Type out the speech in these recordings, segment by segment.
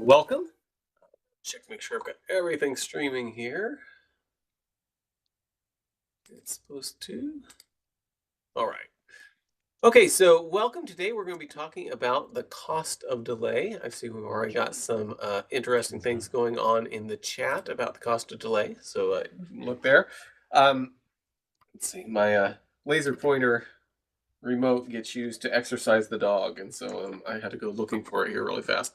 Welcome. Check to make sure I've got everything streaming here. It's supposed to. All right. Okay, so welcome. Today we're going to be talking about the cost of delay. I see we've already got some interesting things going on in the chat about the cost of delay. So look there. Let's see, my laser pointer remote gets used to exercise the dog, and so I had to go looking for it here really fast.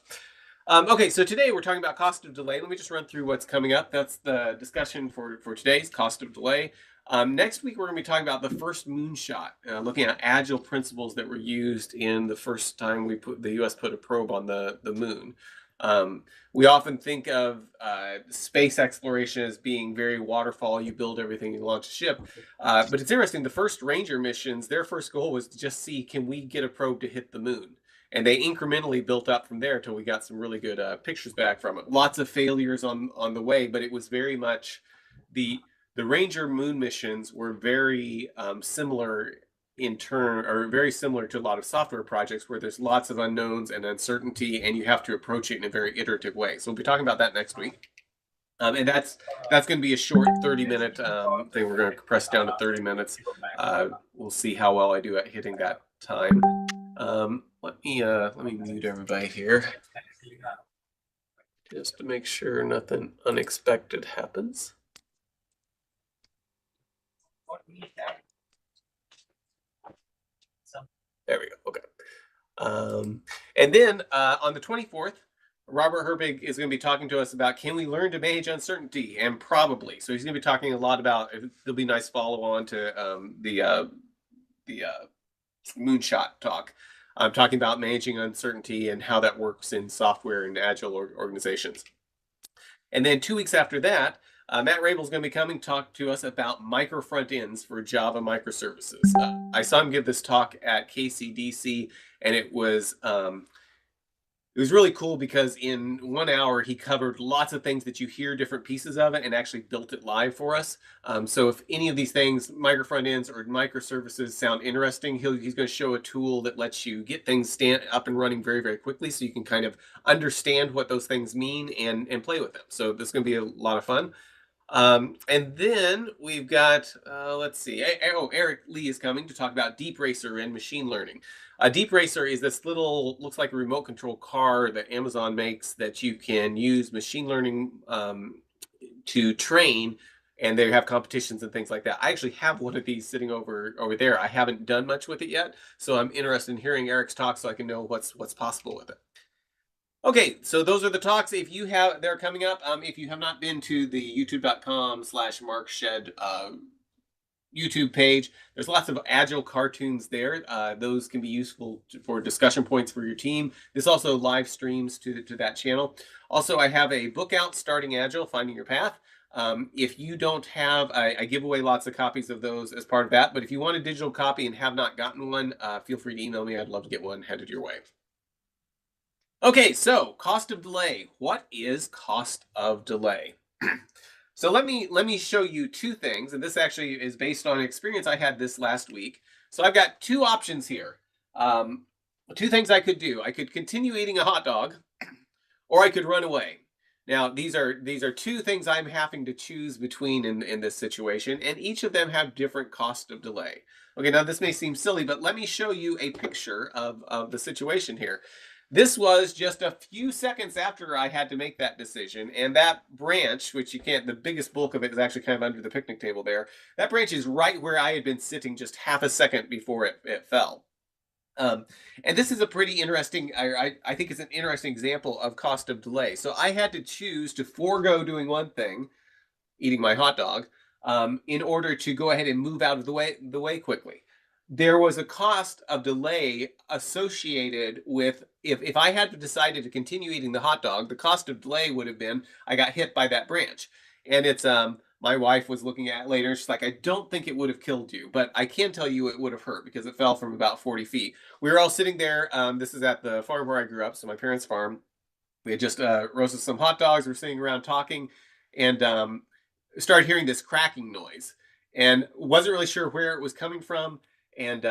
Okay, so today we're talking about cost of delay. Let me just run through what's coming up. That's the discussion for today's cost of delay. Next week, we're going to be talking about the first moonshot, looking at agile principles that were used in the first time the U.S. put a probe on the moon. We often think of space exploration as being very waterfall. You build everything, you launch a ship. But it's interesting, the first Ranger missions, their first goal was to just see, can we get a probe to hit the moon? And they incrementally built up from there until we got some really good pictures back from it. Lots of failures on the way, but it was very much the Ranger moon missions were very similar very similar to a lot of software projects where there's lots of unknowns and uncertainty, and you have to approach it in a very iterative way. So we'll be talking about that next week. And that's going to be a short 30-minute thing. We're going to compress down to 30 minutes. We'll see how well I do at hitting that time. Let me mute everybody here just to make sure nothing unexpected happens. There we go. Okay. And then on the 24th, Robert Herbig is going to be talking to us about, can we learn to manage uncertainty? And probably. So he's going to be talking a lot about, there'll be a nice follow-on to the moonshot talk. I'm talking about managing uncertainty and how that works in software and agile organizations. And then 2 weeks after that, Matt Rabel is going to be coming to talk to us about micro front ends for Java microservices. I saw him give this talk at KCDC, and it was really cool because in 1 hour he covered lots of things that you hear different pieces of it and actually built it live for us. So if any of these things, micro front ends or microservices, sound interesting, he's going to show a tool that lets you get things up and running very, very quickly, so you can kind of understand what those things mean and play with them. So this is going to be a lot of fun. And then we've got, let's see, Eric Lee is coming to talk about Deep Racer and machine learning. Deep Racer is this little, looks like a remote control car that Amazon makes that you can use machine learning to train, and they have competitions and things like that. I actually have one of these sitting over there. I haven't done much with it yet, so I'm interested in hearing Eric's talk so I can know what's possible with it. Okay, so those are the talks. They're coming up. If you have not been to the youtube.com/MarkShead YouTube page, there's lots of Agile cartoons there. Those can be useful for discussion points for your team. This also live streams to that channel. Also, I have a book out, Starting Agile, Finding Your Path. If you don't have, I give away lots of copies of those as part of that. But if you want a digital copy and have not gotten one, feel free to email me. I'd love to get one headed your way. Okay, so cost of delay. What is cost of delay? So let me show you two things, and this actually is based on an experience I had this last week. So I've got two options here. Two things I could do. I could continue eating a hot dog, or I could run away. Now, these are two things I'm having to choose between in this situation, and each of them have different cost of delay. Okay, now this may seem silly, but let me show you a picture of the situation here. This was just a few seconds after I had to make that decision, and that branch, which you can't, the biggest bulk of it is actually kind of under the picnic table there. That branch is right where I had been sitting just half a second before it fell. Um, and this is a pretty interesting, I think it's an interesting example of cost of delay. So I had to choose to forego doing one thing, eating my hot dog, in order to go ahead and move out of the way quickly. There was a cost of delay associated with if I had decided to continue eating the hot dog, the cost of delay would have been I got hit by that branch. And it's my wife was looking at it later. She's like, I don't think it would have killed you, but I can tell you it would have hurt because it fell from about 40 feet. We were all sitting there. This is at the farm where I grew up, so my parents' farm. We had just roasted some hot dogs. We're sitting around talking, and started hearing this cracking noise, and wasn't really sure where it was coming from. And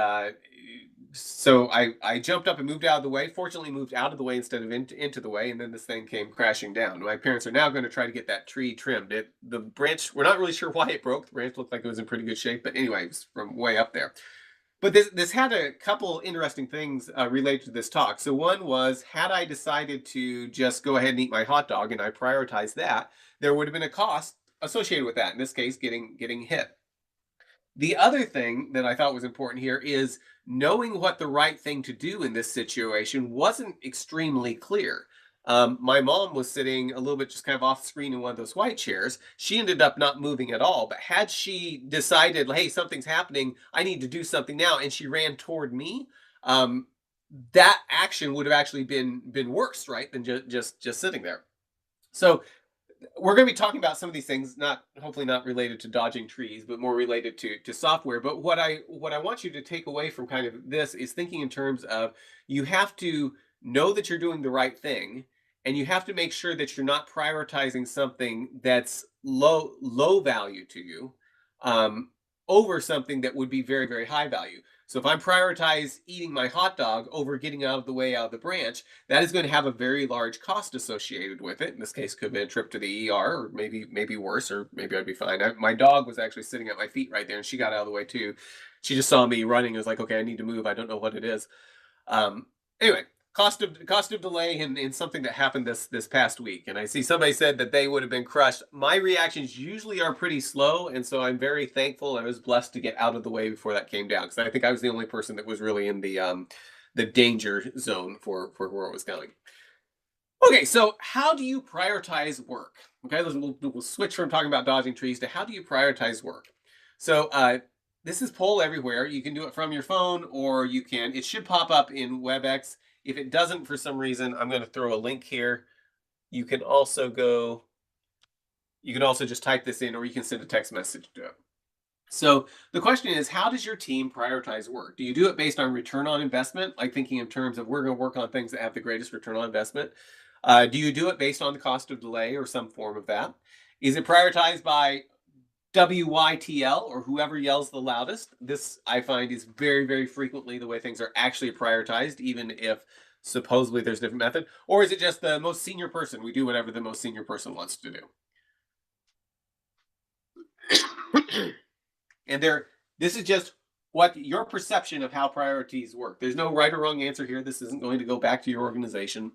so I jumped up and moved out of the way. Fortunately, moved out of the way instead of into the way, and then this thing came crashing down. My parents are now going to try to get that tree trimmed. The branch, we're not really sure why it broke. The branch looked like it was in pretty good shape, but anyway, it was from way up there. But this had a couple interesting things related to this talk. So one was, had I decided to just go ahead and eat my hot dog and I prioritized that, there would have been a cost associated with that. In this case, getting hit. The other thing that I thought was important here is knowing what the right thing to do in this situation wasn't extremely clear. My mom was sitting a little bit just kind of off screen in one of those white chairs. She ended up not moving at all. But had she decided, hey, something's happening, I need to do something now, and she ran toward me, that action would have actually been worse, right, than just sitting there. So we're going to be talking about some of these things, not hopefully not related to dodging trees, but more related to software. But what I want you to take away from kind of this is thinking in terms of you have to know that you're doing the right thing, and you have to make sure that you're not prioritizing something that's low value to you over something that would be very, very high value. So if I'm prioritize eating my hot dog over getting out of the way out of the branch, that is going to have a very large cost associated with it. In this case, could be a trip to the ER, or maybe worse, or maybe I'd be fine. My dog was actually sitting at my feet right there, and she got out of the way too. She just saw me running and was like, "Okay, I need to move. I don't know what it is." Anyway, cost of delay in something that happened this past week, and I see somebody said that they would have been crushed. My reactions usually are pretty slow, and so I'm very thankful. I was blessed to get out of the way before that came down, because I think I was the only person that was really in the danger zone for where it was going. Okay, so how do you prioritize work? Okay, we'll switch from talking about dodging trees to how do you prioritize work. So this is poll everywhere. You can do it from your phone, or it should pop up in WebEx. If it doesn't for some reason, I'm going to throw a link here. You can also just type this in, or you can send a text message to it. So the question is, how does your team prioritize work? Do you do it based on return on investment, like thinking in terms of we're going to work on things that have the greatest return on investment? Do you do it based on the cost of delay or some form of that? Is it prioritized by WYTL, or whoever yells the loudest? This, I find, is very, very frequently the way things are actually prioritized, even if supposedly there's a different method. Or is it just the most senior person? We do whatever the most senior person wants to do. And this is just what your perception of how priorities work. There's no right or wrong answer here. This isn't going to go back to your organization.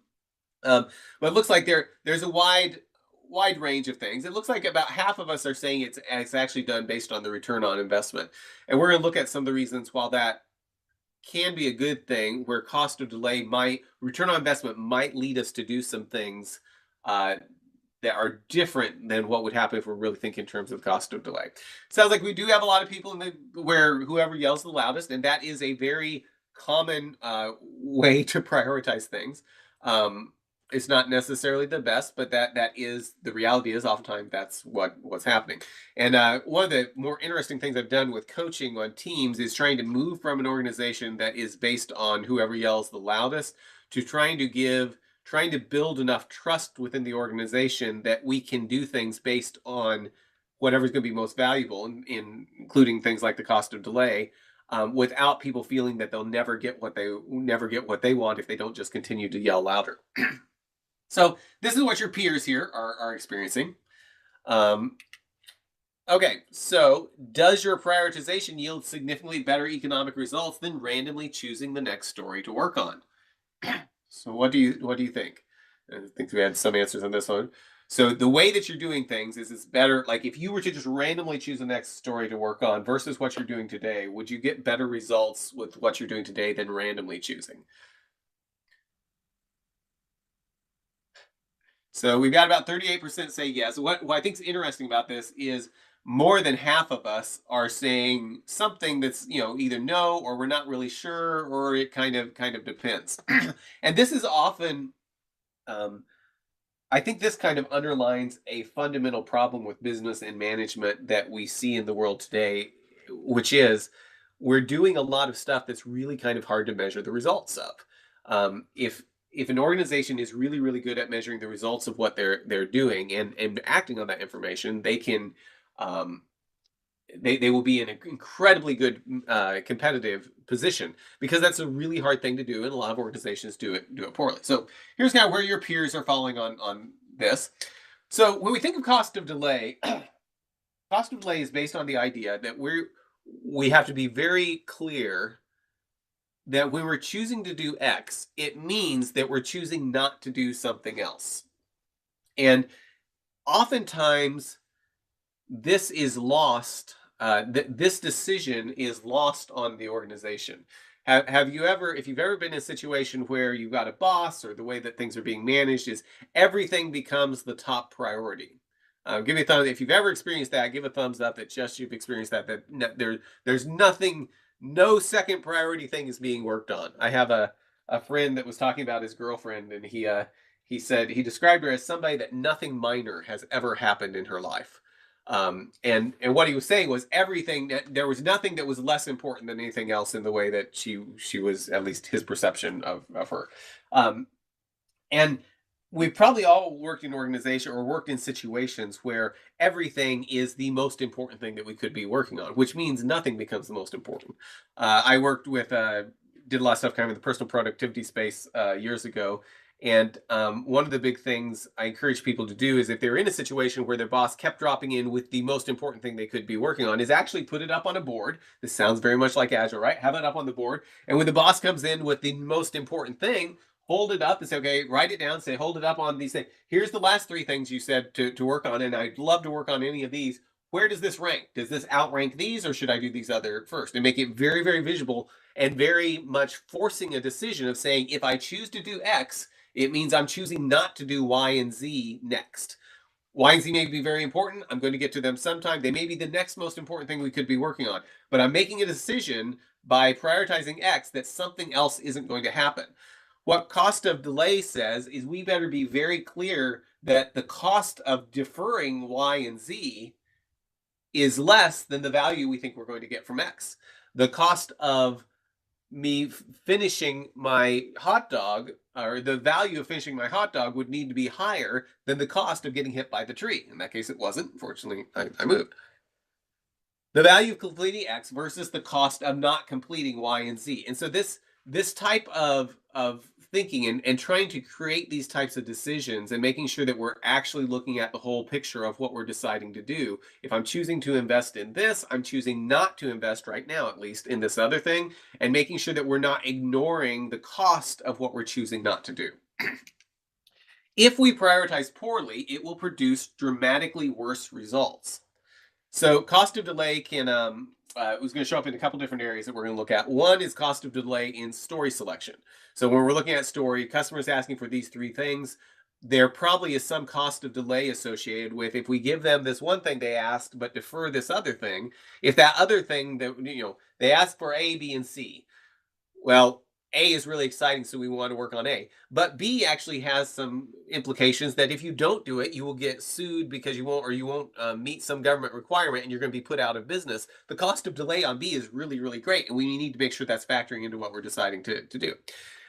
But it looks like there's a wide range of things. It looks like about half of us are saying it's actually done based on the return on investment. And we're going to look at some of the reasons while that can be a good thing, where cost of delay return on investment might lead us to do some things that are different than what would happen if we're really thinking in terms of cost of delay. Sounds like we do have a lot of people where whoever yells the loudest, and that is a very common way to prioritize things. It's not necessarily the best, but that is the reality. Is oftentimes that's what's happening. And one of the more interesting things I've done with coaching on teams is trying to move from an organization that is based on whoever yells the loudest to trying to build enough trust within the organization that we can do things based on whatever's going to be most valuable, including things like the cost of delay, without people feeling that they'll never get what they want if they don't just continue to yell louder. So this is what your peers here are experiencing. Okay, so does your prioritization yield significantly better economic results than randomly choosing the next story to work on? So what do you think? I think we had some answers on this one. So the way that you're doing things is it's better. Like if you were to just randomly choose the next story to work on versus what you're doing today, would you get better results with what you're doing today than randomly choosing? So we've got about 38% say yes. What I think is interesting about this is more than half of us are saying something that's, either no or we're not really sure or it kind of depends. And this is often um, I think this kind of underlines a fundamental problem with business and management that we see in the world today, which is we're doing a lot of stuff that's really kind of hard to measure the results of. If an organization is really really good at measuring the results of what they're doing and acting on that information, they can um, they will be in an incredibly good competitive position because that's a really hard thing to do, and a lot of organizations do it poorly. So here's kind of where your peers are falling on this. So when we think of cost of delay, cost of delay is based on the idea that we have to be very clear that when we're choosing to do X, it means that we're choosing not to do something else. And oftentimes this is lost. This decision is lost on the organization. Have you ever, if you've ever been in a situation where you've got a boss or the way that things are being managed is everything becomes the top priority? Give me a thumbs if you've ever experienced that. Give a thumbs up that just you've experienced that. There's nothing, no second priority thing is being worked on. I have a friend that was talking about his girlfriend, and he said he described her as somebody that nothing minor has ever happened in her life. And what he was saying was everything that there was nothing that was less important than anything else in the way that she was, at least his perception of her. Um, and we've probably all worked in organization or worked in situations where everything is the most important thing that we could be working on, which means nothing becomes the most important. I worked with did a lot of stuff kind of in the personal productivity space years ago. And one of the big things I encourage people to do is if they're in a situation where their boss kept dropping in with the most important thing they could be working on, is actually put it up on a board. This sounds very much like Agile, right? Have it up on the board. And when the boss comes in with the most important thing, hold it up and say, okay, write it down, say, hold it up on these things. Here's the last three things you said to work on, and I'd love to work on any of these. Where does this rank? Does this outrank these, or should I do these other first? And make it very, very visible and very much forcing a decision of saying, if I choose to do X, it means I'm choosing not to do Y and Z next. Y and Z may be very important. I'm going to get to them sometime. They may be the next most important thing we could be working on. But I'm making a decision by prioritizing X that something else isn't going to happen. What cost of delay says is we better be very clear that the cost of deferring Y and Z is less than the value we think we're going to get from X. The cost of me finishing my hot dog, or the value of finishing my hot dog, would need to be higher than the cost of getting hit by the tree. In that case, it wasn't. Fortunately, I moved. The value of completing X versus the cost of not completing Y and Z. And so this type of thinking and trying to create these types of decisions and making sure that we're actually looking at the whole picture of what we're deciding to do. If I'm choosing to invest in this, I'm choosing not to invest right now, at least in this other thing, and making sure that we're not ignoring the cost of what we're choosing not to do. If we prioritize poorly, it will produce dramatically worse results. So cost of delay can it was going to show up in a couple different areas that we're going to look at. One is cost of delay in story selection. So when we're looking at story, customers asking for these three things, there probably is some cost of delay associated with if we give them this one thing they asked but defer this other thing. If that other thing that they asked for A, B, and C, well, A is really exciting, so we want to work on A. But B actually has some implications that if you don't do it, you will get sued because you won't meet some government requirement, and you're going to be put out of business. The cost of delay on B is really, really great, and we need to make sure that's factoring into what we're deciding to do.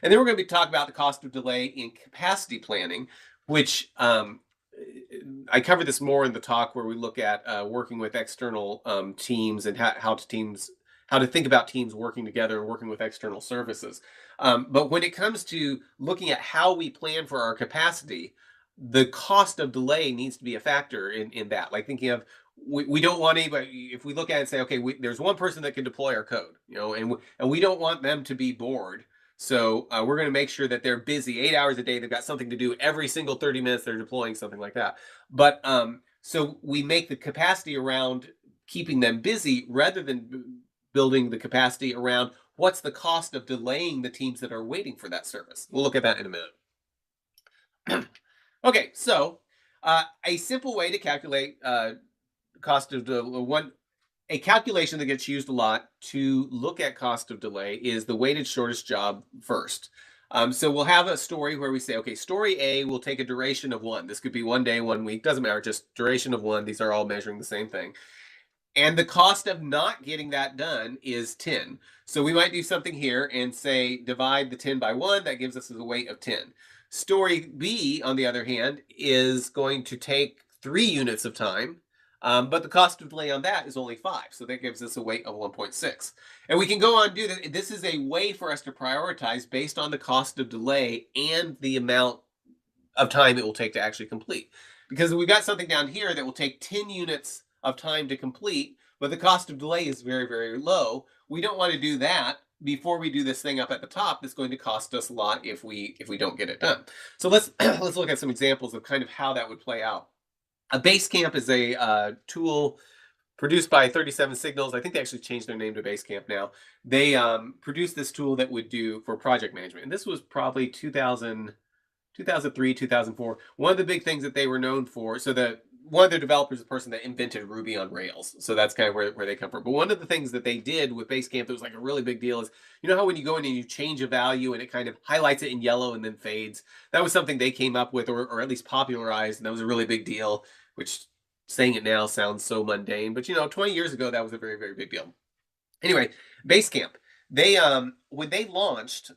And then we're going to be talking about the cost of delay in capacity planning, which I cover this more in the talk where we look at working with external teams and how to think about teams working together and working with external services. But when it comes to looking at how we plan for our capacity, the cost of delay needs to be a factor in that. Like thinking of we don't want anybody, if we look at it and say, okay, there's one person that can deploy our code, and we don't want them to be bored. So we're going to make sure that they're busy 8 hours a day. They've got something to do every single 30 minutes they're deploying, something like that. But so we make the capacity around keeping them busy rather than building the capacity around what's the cost of delaying the teams that are waiting for that service. We'll look at that in a minute. Okay, so a simple way to calculate cost of a calculation that gets used a lot to look at cost of delay is the weighted shortest job first. So we'll have a story where we say, okay, story A will take a duration of 1. This could be 1 day, 1 week, doesn't matter, just duration of 1. These are all measuring the same thing. And the cost of not getting that done is 10. So we might do something here and say, divide the 10 by 1. That gives us a weight of 10. Story B, on the other hand, is going to take 3 units of time. But the cost of delay on that is only 5. So that gives us a weight of 1.6. And we can go on and do this. This is a way for us to prioritize based on the cost of delay and the amount of time it will take to actually complete. Because we've got something down here that will take 10 units of time to complete, but the cost of delay is very, very low. We don't want to do that before we do this thing up at the top that's going to cost us a lot if we don't get it done. So let's look at some examples of kind of how that would play out. A Basecamp is a tool produced by 37 Signals. I think they actually changed their name to Basecamp now. They produced this tool that would do for project management. And this was probably 2003, 2004. One of the big things that they were known for, so one of their developers is the person that invented Ruby on Rails. So that's kind of where they come from. But one of the things that they did with Basecamp that was like a really big deal is, you know how when you go in and you change a value and it kind of highlights it in yellow and then fades? That was something they came up with or at least popularized, and that was a really big deal, which saying it now sounds so mundane. But, 20 years ago, that was a very, very big deal. Anyway, Basecamp. They when they launched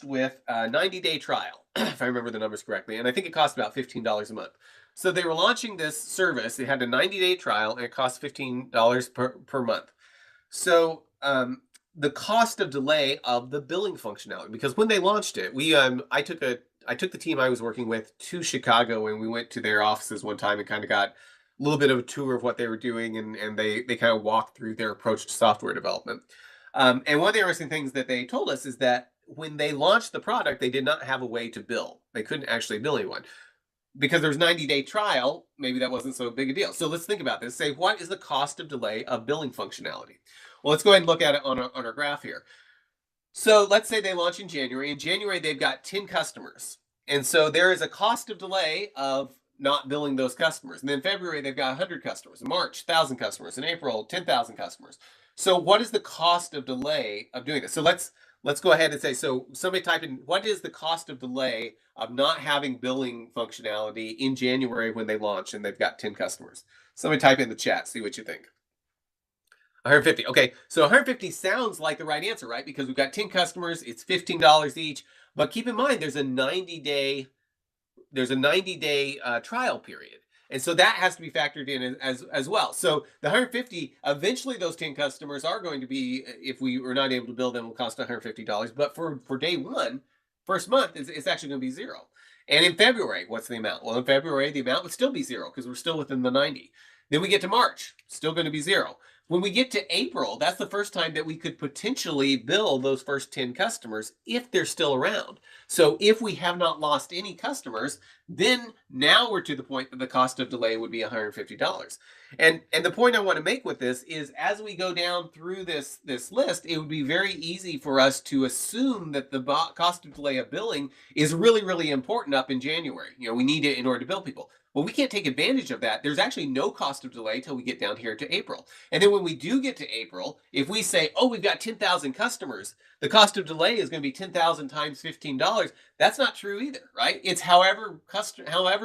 with a 90-day trial, if I remember the numbers correctly, and I think it cost about $15 a month. So they were launching this service. They had a 90-day trial, and it cost $15 per month. So the cost of delay of the billing functionality, because when they launched it, I took the team I was working with to Chicago, and we went to their offices one time and kind of got a little bit of a tour of what they were doing, and they kind of walked through their approach to software development. And one of the interesting things that they told us is that when they launched the product, they did not have a way to bill. They couldn't actually bill anyone. Because there's 90-day trial, maybe that wasn't so big a deal. So let's think about this. Say, what is the cost of delay of billing functionality? Well, let's go ahead and look at it on our graph here. So let's say they launch in January. In January, they've got 10 customers. And so there is a cost of delay of not billing those customers. And then in February, they've got 100 customers. In March, 1,000 customers. In April, 10,000 customers. So what is the cost of delay of doing this? So let's go ahead and say, so somebody type in, what is the cost of delay of not having billing functionality in January when they launch and they've got 10 customers? Somebody type in the chat, see what you think. 150. Okay, so 150 sounds like the right answer, right? Because we've got 10 customers, it's $15 each. But keep in mind, there's a 90-day trial period. And so that has to be factored in as well. So the 150, eventually those 10 customers are going to be, if we are not able to bill them, will cost $150. But for day one, first month, it's actually going to be 0. And in February, what's the amount? Well, in February, the amount would still be 0 because we're still within the 90. Then we get to March, still going to be 0. When we get to April, that's the first time that we could potentially bill those first 10 customers if they're still around. So if we have not lost any customers, then now we're to the point that the cost of delay would be $150. And the point I want to make with this is as we go down through this list, it would be very easy for us to assume that the cost of delay of billing is really, really important up in January. We need it in order to bill people. Well, we can't take advantage of that. There's actually no cost of delay till we get down here to April. And then when we do get to April, if we say, oh, we've got 10,000 customers, the cost of delay is going to be 10,000 times $15. That's not true either, right? It's however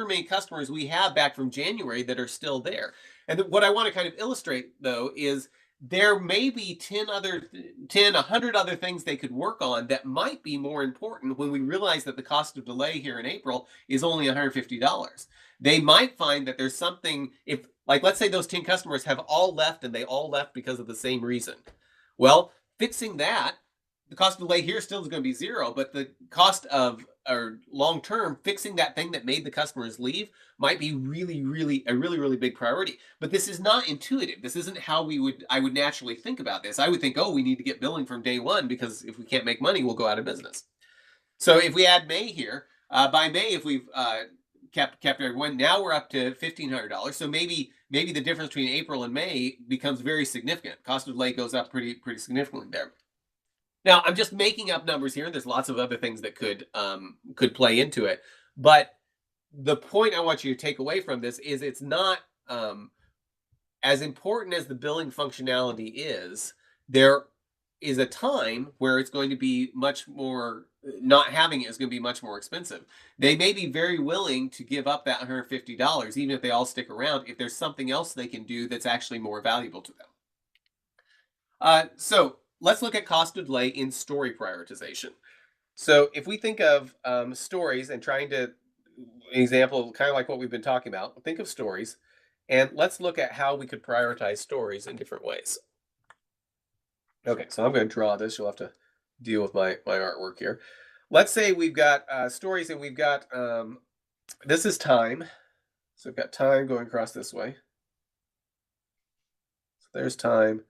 many customers we have back from January that are still there. And what I want to kind of illustrate, though, is there may be 100 other things they could work on that might be more important when we realize that the cost of delay here in April is only $150. They might find that there's something, let's say those 10 customers have all left and they all left because of the same reason. Well, fixing that, the cost of delay here still is going to be 0, but the cost of or long term, fixing that thing that made the customers leave might be really big priority. But this is not intuitive. This isn't how I would naturally think about this. I would think, oh, we need to get billing from day one, because if we can't make money, we'll go out of business. So if we add May here, by May, if we've kept everyone, now we're up to $1,500. So maybe the difference between April and May becomes very significant. Cost of delay goes up pretty significantly there. Now, I'm just making up numbers here. There's lots of other things that could play into it. But the point I want you to take away from this is it's not as important as the billing functionality is. There is a time where it's going to be much more, not having it is going to be much more expensive. They may be very willing to give up that $150, even if they all stick around, if there's something else they can do that's actually more valuable to them. So let's look at cost of delay in story prioritization. So if we think of stories and trying to, an example, kind of like what we've been talking about, think of stories, and let's look at how we could prioritize stories in different ways. Okay, so I'm going to draw this. You'll have to deal with my artwork here. Let's say we've got stories, and we've got, this is time. So we've got time going across this way. So there's time.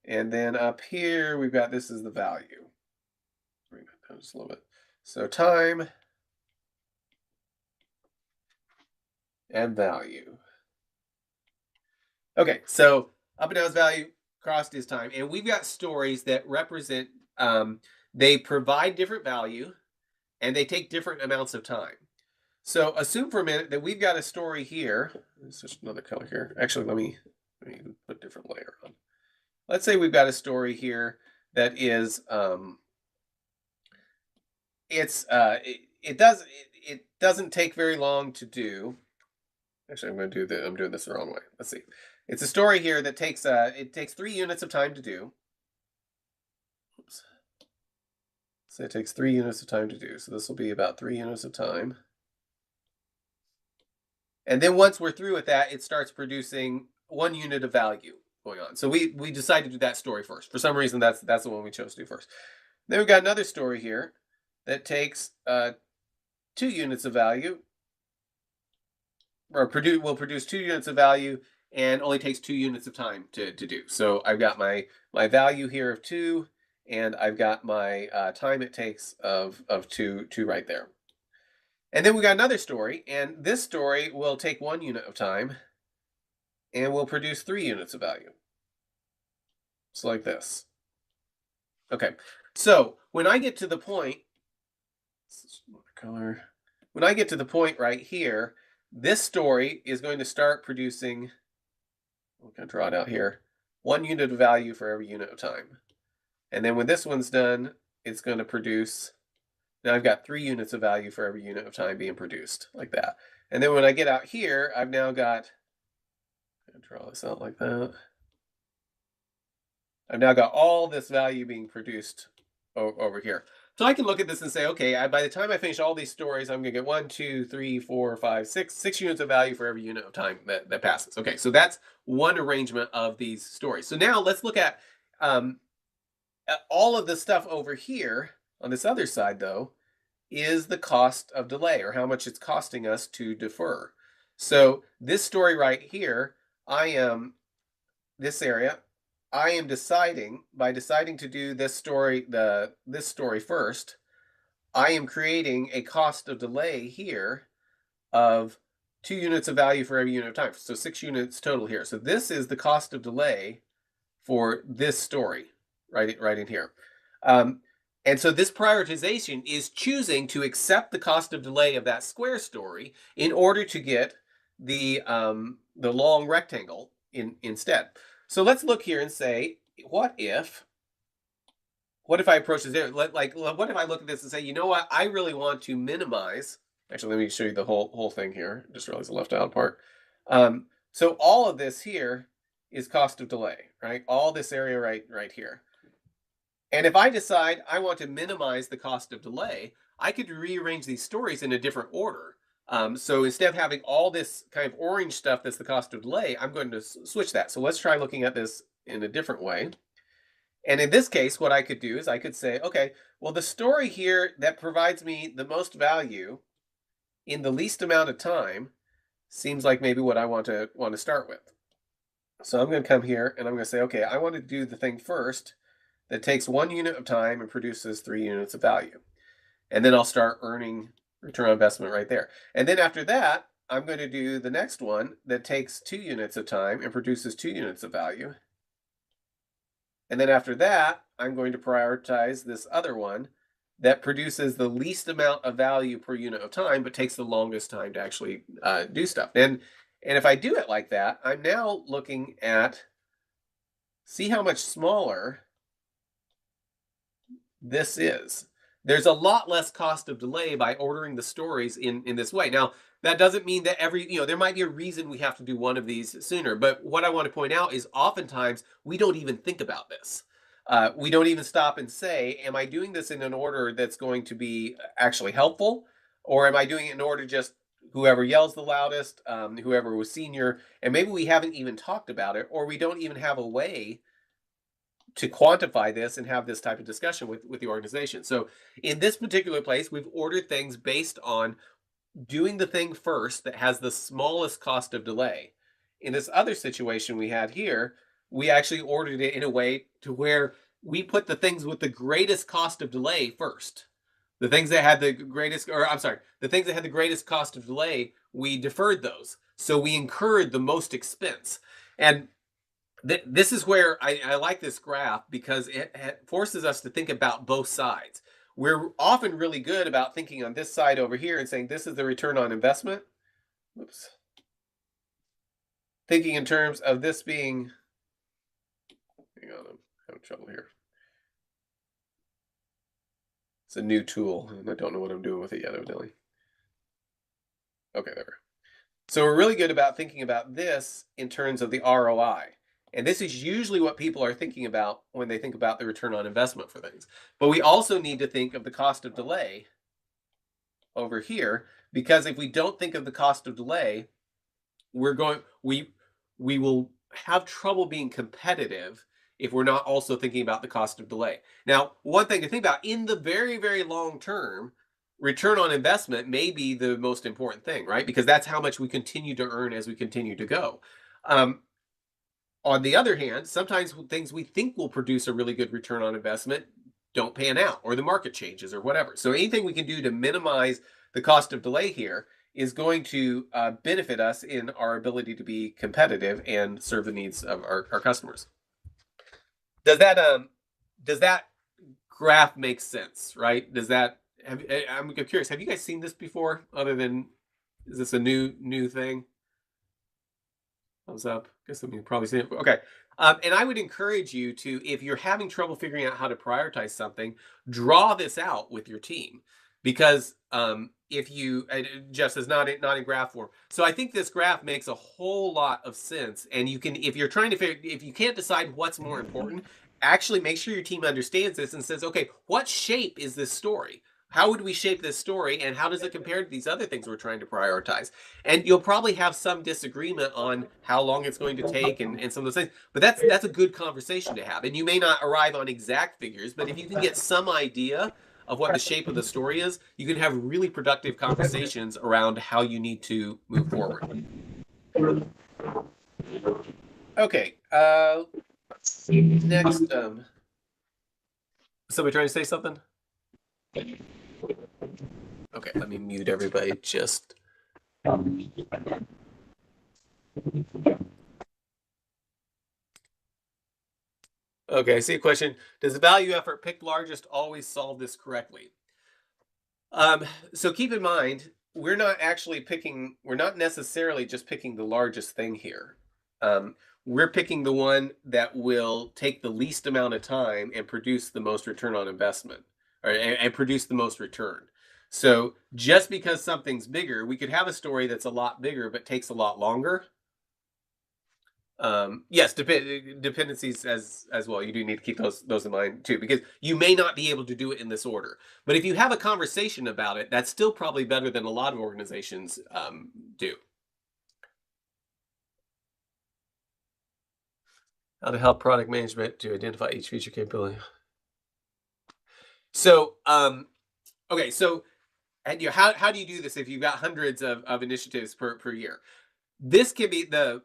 And then up here, we've got, this is the value. Bring that down just a little bit. So time and value. Okay, so up and down is value, crossed is time. And we've got stories that represent, they provide different value, and they take different amounts of time. So assume for a minute that we've got a story here. It's just another color here. Actually, let me put a different layer on. Let's say we've got a story here that is, it doesn't take very long to do. Actually, I'm doing this the wrong way. Let's see. It's a story here that takes, it takes 3 units of time to do. Oops. So it takes 3 units of time to do. So this will be about 3 units of time. And then once we're through with that, it starts producing 1 unit of value going on. So we decided to do that story first. For some reason, that's the one we chose to do first. Then we've got another story here that takes 2 units of value, or will produce 2 units of value, and only takes 2 units of time to do. So I've got my value here of 2, and I've got my time it takes of 2 right there. And then we got another story, and this story will take 1 unit of time and will produce 3 units of value. So like this. Okay, so when I get to the point, color, when I get to the point right here, this story is going to start producing, I'm going to draw it out here, 1 unit of value for every unit of time. And then when this one's done, it's going to produce, now I've got 3 units of value for every unit of time being produced, like that. And then when I get out here, I've now got, I'm going to draw this out like that. I've now got all this value being produced over here. So I can look at this and say, okay, by the time I finish all these stories, I'm going to get 1, 2, 3, 4, 5, 6 units of value for every unit of time that passes. Okay, so that's one arrangement of these stories. So now let's look at all of the stuff over here on this other side, though, is the cost of delay, or how much it's costing us to defer. So this story right here, this area, I am deciding, by deciding to do this story, this story first, I am creating a cost of delay here of 2 units of value for every unit of time. So 6 units total here. So this is the cost of delay for this story right in here. And so this prioritization is choosing to accept the cost of delay of that square story in order to get the long rectangle instead. So let's look here and say, what if I approach this there? What if I look at this and say, you know what, I really want to minimize, actually, let me show you the whole thing here. Just realized I left out part. So all of this here is cost of delay, right? All this area right here. And if I decide I want to minimize the cost of delay, I could rearrange these stories in a different order. So instead of having all this kind of orange stuff that's the cost of delay, I'm going to switch that. So let's try looking at this in a different way. And in this case, what I could do is I could say, okay, well, the story here that provides me the most value in the least amount of time seems like maybe what I want to start with. So I'm going to come here and I'm going to say, okay, I want to do the thing first that takes 1 unit of time and produces 3 units of value. And then I'll start earning return on investment right there. And then after that, I'm going to do the next one that takes 2 units of time and produces 2 units of value. And then after that, I'm going to prioritize this other one that produces the least amount of value per unit of time, but takes the longest time to actually do stuff. And if I do it like that, I'm now looking at, see how much smaller this is. There's a lot less cost of delay by ordering the stories in this way. Now, that doesn't mean that there might be a reason we have to do one of these sooner. But what I want to point out is oftentimes we don't even think about this. We don't even stop and say, am I doing this in an order that's going to be actually helpful? Or am I doing it in order just whoever yells the loudest, whoever was senior, and maybe we haven't even talked about it, or we don't even have a way to quantify this and have this type of discussion with the organization. So in this particular place, we've ordered things based on doing the thing first that has the smallest cost of delay. In this other situation we had here, we actually ordered it in a way to where we put the things with the greatest cost of delay first. The things that had the greatest, or I'm sorry, the things that had the greatest cost of delay, we deferred those. So we incurred the most expense. And this is where I like this graph because it forces us to think about both sides. We're often really good about thinking on this side over here and saying this is the return on investment. Whoops. Thinking in terms of this being, hang on, I'm having trouble here. It's a new tool and I don't know what I'm doing with it yet, evidently. Okay, there. So we're really good about thinking about this in terms of the ROI. And this is usually what people are thinking about when they think about the return on investment for things. But we also need to think of the cost of delay over here, because if we don't think of the cost of delay, we will have trouble being competitive if we're not also thinking about the cost of delay. Now, one thing to think about in the very, very long term, return on investment may be the most important thing, right? Because that's how much we continue to earn as we continue to go. On the other hand, sometimes things we think will produce a really good return on investment don't pan out, or the market changes, or whatever. So anything we can do to minimize the cost of delay here is going to benefit us in our ability to be competitive and serve the needs of our customers. Does that graph make sense, right? I'm curious, have you guys seen this before? Other than, is this a new thing? Thumbs up. Guess you've probably seen it. Okay. And I would encourage you to, if you're having trouble figuring out how to prioritize something, draw this out with your team. Because if you, Jeff says not in graph form. So I think this graph makes a whole lot of sense. And you can, if you're trying to figure, if you can't decide what's more important, actually make sure your team understands this and says, okay, what shape is this story? How would we shape this story, and how does it compare to these other things we're trying to prioritize? And you'll probably have some disagreement on how long it's going to take and some of those things. But that's a good conversation to have. And you may not arrive on exact figures, but if you can get some idea of what the shape of the story is, you can have really productive conversations around how you need to move forward. Okay. Next, somebody trying to say something? Okay, let me mute everybody just. Okay, I see a question. Does the value effort pick largest always solve this correctly? So keep in mind, we're not necessarily just picking the largest thing here. We're picking the one that will take the least amount of time and produce the most return on investment, and produce the most return. So just because something's bigger, we could have a story that's a lot bigger but takes a lot longer. Yes, dependencies as well. You do need to keep those in mind too, because you may not be able to do it in this order. But if you have a conversation about it, that's still probably better than a lot of organizations do. How to help product management to identify each feature capability. So, okay, so and how do you do this if you've got hundreds of initiatives per year? This can be the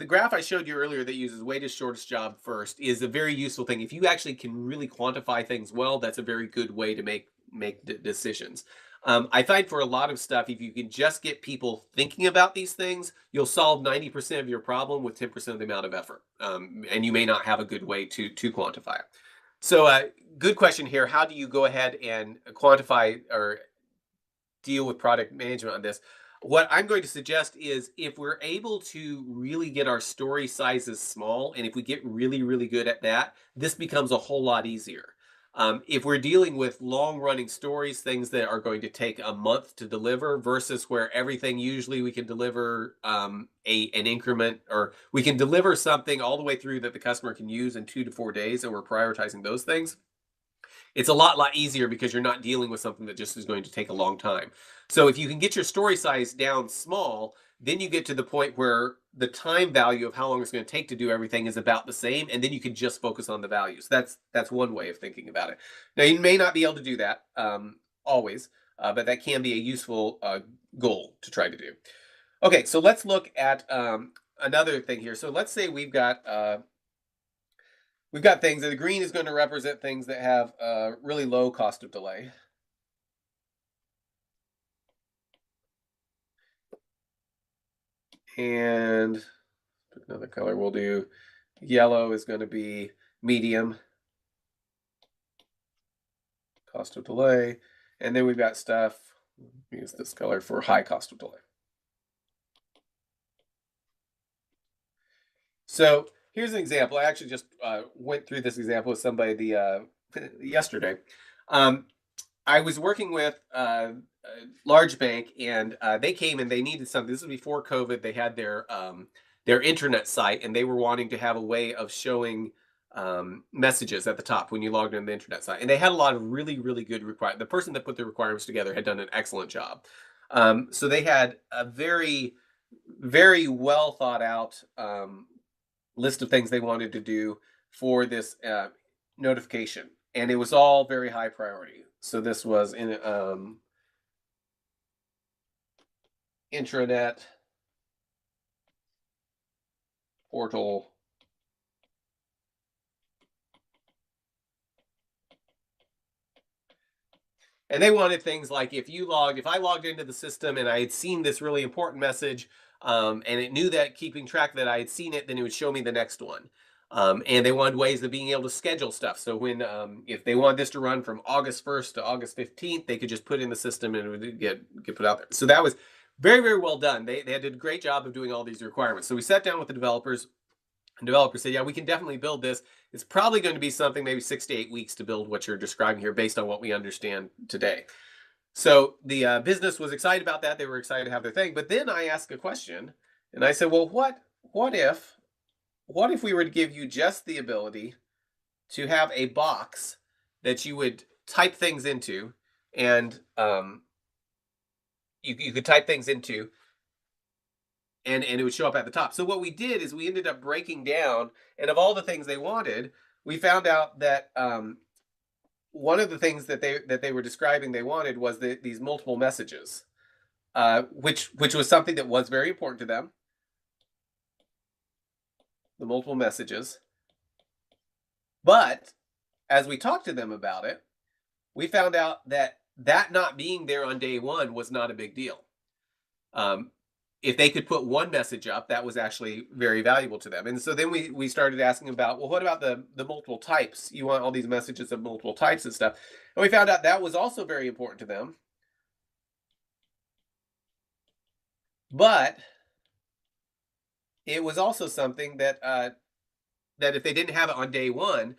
graph I showed you earlier that uses weighted shortest job first is a very useful thing. If you actually can really quantify things well, that's a very good way to make decisions. I find for a lot of stuff, if you can just get people thinking about these things, you'll solve 90% of your problem with 10% of the amount of effort. And you may not have a good way to quantify it. So, good question here. How do you go ahead and quantify or deal with product management on this? What I'm going to suggest is if we're able to really get our story sizes small, and if we get really, really good at that, this becomes a whole lot easier. If we're dealing with long running stories, things that are going to take a month to deliver versus where everything usually we can deliver an increment, or we can deliver something all the way through that the customer can use in 2 to 4 days, and we're prioritizing those things, it's a lot easier because you're not dealing with something that just is going to take a long time. So if you can get your story size down small, then you get to the point where the time value of how long it's going to take to do everything is about the same, and then you can just focus on the values. That's one way of thinking about it. Now you may not be able to do that always, but that can be a useful goal to try to do. Okay, so let's look at another thing here. So let's say we've got things that the green is going to represent things that have a really low cost of delay. And another color we'll do. Yellow is going to be medium cost of delay. And then we've got stuff, use this color for high cost of delay. So here's an example. I actually just went through this example with somebody yesterday. I was working with a large bank, and they came and they needed something. This was before COVID. They had their internet site, and they were wanting to have a way of showing messages at the top when you logged in the internet site. And they had a lot of really, really good requirements. The person that put the requirements together had done an excellent job. So they had a very, very well thought out list of things they wanted to do for this notification, and it was all very high priority. So this was in intranet portal and they wanted things like if I logged into the system and I had seen this really important message, and it knew that keeping track that I had seen it, then it would show me the next one. And they wanted ways of being able to schedule stuff. So when if they wanted this to run from August 1st to August 15th, they could just put in the system and it would get put out there. So that was very, very well done. They did a great job of doing all these requirements. So we sat down with the developers, and developers said, yeah, we can definitely build this. It's probably going to be something maybe 6 to 8 weeks to build what you're describing here based on what we understand today. So the business was excited about that. They were excited to have their thing. But then I asked a question, and I said, well, what if we were to give you just the ability to have a box that you would type things into, and you could type things into, and it would show up at the top. So what we did is we ended up breaking down, and of all the things they wanted, we found out that one of the things that they were describing they wanted was these multiple messages, which was something that was very important to them. The multiple messages. But as we talked to them about it, we found out that not being there on day one was not a big deal. If they could put one message up, that was actually very valuable to them. And so then we started asking about, well, what about the multiple types? You want all these messages of multiple types and stuff. And we found out that was also very important to them. But it was also something that that if they didn't have it on day one,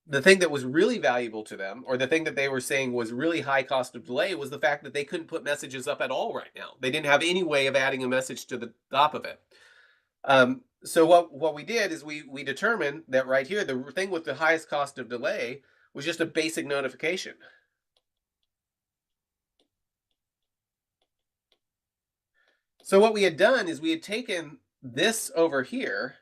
the thing that was really valuable to them, or the thing that they were saying was really high cost of delay, was the fact that they couldn't put messages up at all right now. They didn't have any way of adding a message to the top of it. So what we did is we determined that right here, the thing with the highest cost of delay was just a basic notification. So what we had done is we had taken this over here,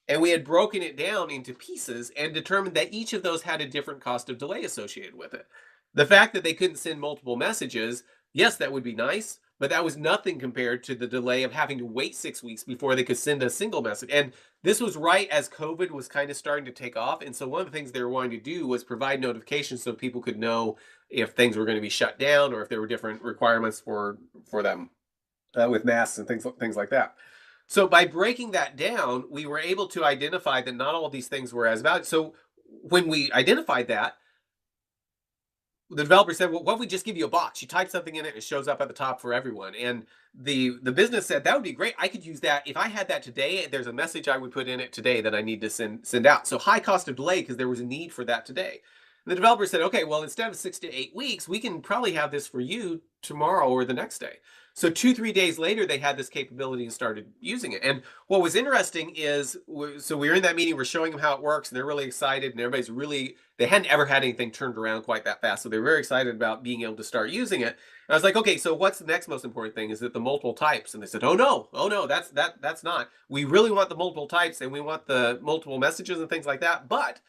And we had broken it down into pieces and determined that each of those had a different cost of delay associated with it. The fact that they couldn't send multiple messages, yes, that would be nice, but that was nothing compared to the delay of having to wait 6 weeks before they could send a single message. And this was right as COVID was kind of starting to take off. And so one of the things they were wanting to do was provide notifications so people could know if things were going to be shut down or if there were different requirements for them with masks and things like that. So by breaking that down, we were able to identify that not all of these things were as valuable. So when we identified that, the developer said, well, what if we just give you a box? You type something in it, and it shows up at the top for everyone. And the business said, that would be great. I could use that. If I had that today, there's a message I would put in it today that I need to send out. So high cost of delay because there was a need for that today. And the developer said, okay, well, instead of 6 to 8 weeks, we can probably have this for you tomorrow or the next day. So 2-3 days later, they had this capability and started using it. And what was interesting is, so we were in that meeting, we're showing them how it works, and they're really excited, and everybody's really, they hadn't ever had anything turned around quite that fast. So they were very excited about being able to start using it. And I was like, okay, so what's the next most important thing? Is it the multiple types? And they said, oh no, that's not. We really want the multiple types, and we want the multiple messages and things like that. But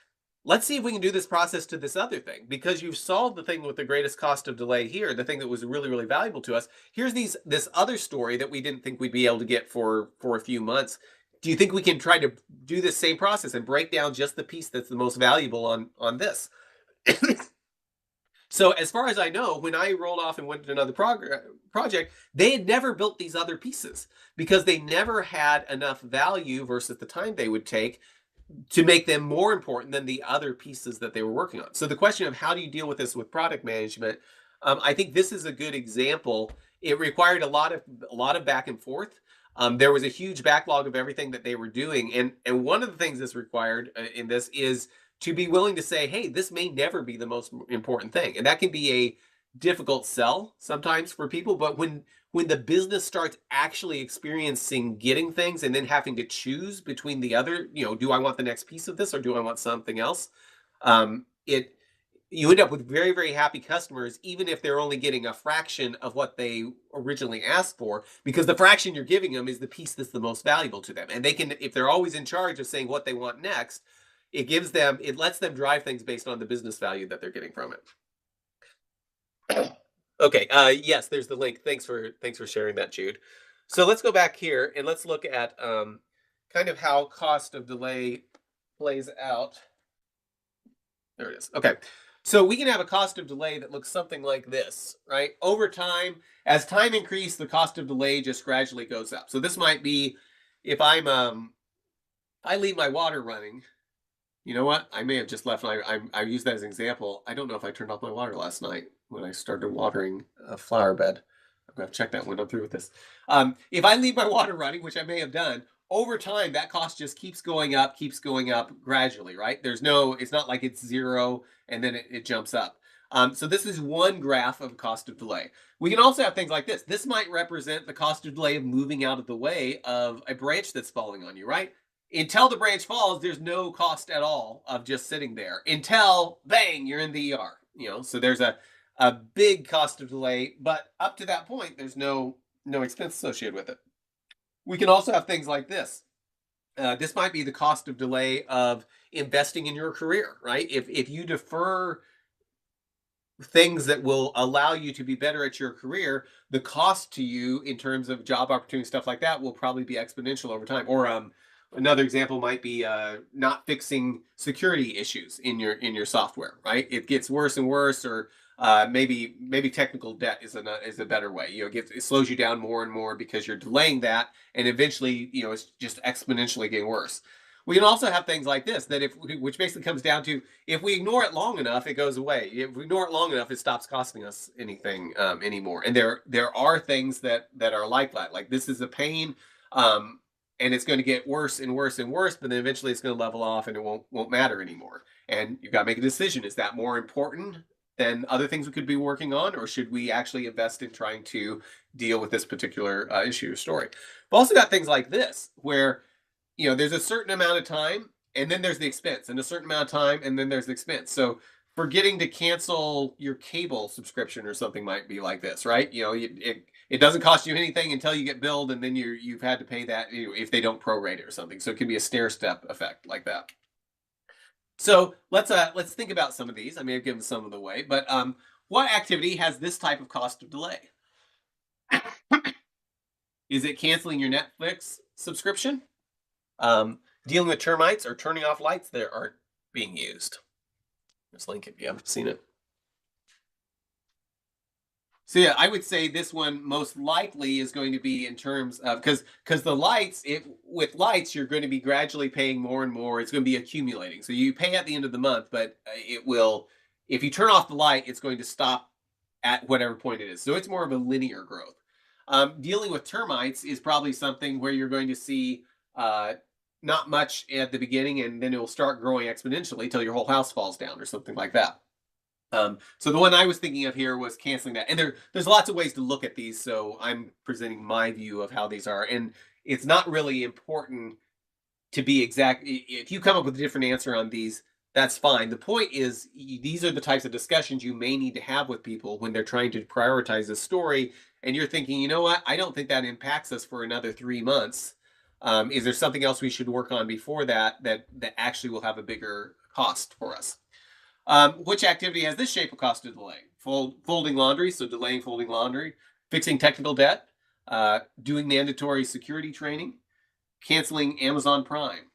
let's see if we can do this process to this other thing, because you've solved the thing with the greatest cost of delay here, the thing that was really, really valuable to us. Here's this other story that we didn't think we'd be able to get for a few months. Do you think we can try to do this same process and break down just the piece that's the most valuable on this? So as far as I know, when I rolled off and went to another project, they had never built these other pieces because they never had enough value versus the time they would take to make them more important than the other pieces that they were working on. So the question of how do you deal with this with product management, I think this is a good example. It required a lot of back and forth. There was a huge backlog of everything that they were doing, and one of the things that's required in this is to be willing to say, hey, this may never be the most important thing, and that can be a difficult sell sometimes for people. But when the business starts actually experiencing getting things and then having to choose between the other, do I want the next piece of this or do I want something else? You end up with very, very happy customers, even if they're only getting a fraction of what they originally asked for, because the fraction you're giving them is the piece that's the most valuable to them. And they can, if they're always in charge of saying what they want next, it lets them drive things based on the business value that they're getting from it. Okay, yes, there's the link. Thanks for sharing that, Jude. So let's go back here and let's look at kind of how cost of delay plays out. There it is. Okay, so we can have a cost of delay that looks something like this, right? Over time, as time increases, the cost of delay just gradually goes up. So this might be if I leave my water running. You know what? I may have just left. I use that as an example. I don't know if I turned off my water last night when I started watering a flower bed. I'm going to check that when I'm through with this. If I leave my water running, which I may have done, over time, that cost just keeps going up gradually, right? It's not like it's zero and then it jumps up. So this is one graph of cost of delay. We can also have things like this. This might represent the cost of delay of moving out of the way of a branch that's falling on you, right? Until the branch falls, there's no cost at all of just sitting there until bang, you're in the ER. So there's a big cost of delay, but up to that point, there's no expense associated with it. We can also have things like this. This might be the cost of delay of investing in your career, right? If you defer things that will allow you to be better at your career, the cost to you in terms of job opportunity, stuff like that, will probably be exponential over time. Or another example might be not fixing security issues in your software, right? It gets worse and worse, or maybe technical debt is a better way. It slows you down more and more because you're delaying that, and eventually, it's just exponentially getting worse. We can also have things like this, which basically comes down to, if we ignore it long enough, it goes away. If we ignore it long enough, it stops costing us anything anymore. And there are things that are like that. Like, this is a pain. And it's going to get worse and worse and worse, but then eventually it's going to level off and it won't matter anymore. And you've got to make a decision. Is that more important than other things we could be working on, or should we actually invest in trying to deal with this particular issue or story? We've also got things like this, where there's a certain amount of time, and then there's the expense, and a certain amount of time, and then there's the expense. So forgetting to cancel your cable subscription or something might be like this, right? it doesn't cost you anything until you get billed, and then you've had to pay that if they don't prorate it or something. So it can be a stair step effect like that. So let's think about some of these. I may have given some of the away, but what activity has this type of cost of delay? Is it canceling your Netflix subscription? Dealing with termites or turning off lights that aren't being used? Just link it if you haven't seen it. So yeah, I would say this one most likely is going to be in terms of because the lights, with lights, you're going to be gradually paying more and more. It's going to be accumulating. So you pay at the end of the month, but it will, if you turn off the light, it's going to stop at whatever point it is. So it's more of a linear growth. Dealing with termites is probably something where you're going to see not much at the beginning, and then it will start growing exponentially till your whole house falls down or something like that. So the one I was thinking of here was canceling that. And there's lots of ways to look at these, so I'm presenting my view of how these are. And it's not really important to be exact. If you come up with a different answer on these, that's fine. The point is, these are the types of discussions you may need to have with people when they're trying to prioritize a story, and you're thinking, you know what, I don't think that impacts us for another 3 months. Is there something else we should work on before that actually will have a bigger cost for us? Which activity has this shape of cost of delay? Folding laundry, so delaying folding laundry, fixing technical debt, doing mandatory security training, canceling Amazon Prime.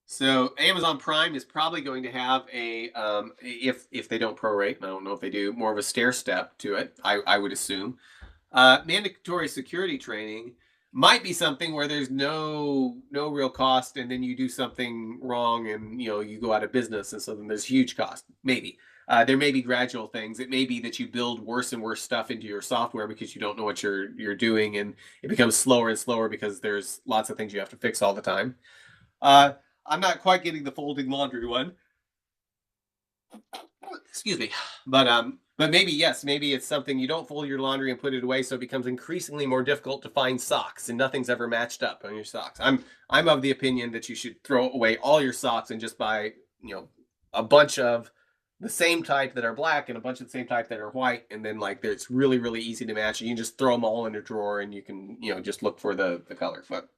So Amazon Prime is probably going to have a, if they don't prorate, I don't know if they do, more of a stair step to it, I would assume. Mandatory security training might be something where there's no real cost, and then you do something wrong and you go out of business, and so then there's huge cost. Maybe there may be gradual things. It may be that you build worse and worse stuff into your software because you don't know what you're doing, and it becomes slower and slower because there's lots of things you have to fix all the time. I'm not quite getting the folding laundry one. Excuse me, but maybe yes, maybe it's something you don't fold your laundry and put it away, so it becomes increasingly more difficult to find socks, and nothing's ever matched up on your socks. I'm of the opinion that you should throw away all your socks and just buy a bunch of the same type that are black and a bunch of the same type that are white, and then it's really easy to match, and you can just throw them all in a drawer, and you can just look for the color. But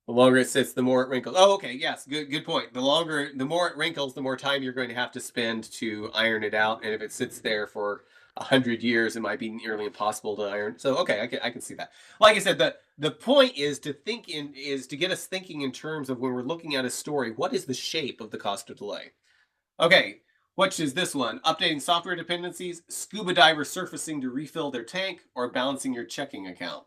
the longer it sits, the more it wrinkles. Oh, okay. Yes. Good point. The more it wrinkles, the more time you're going to have to spend to iron it out. And if it sits there for 100 years, it might be nearly impossible to iron. So, okay, I can see that. Like I said, the point is to get us thinking in terms of when we're looking at a story, what is the shape of the cost of delay? Okay. Which is this one? Updating software dependencies, scuba diver surfacing to refill their tank, or balancing your checking account?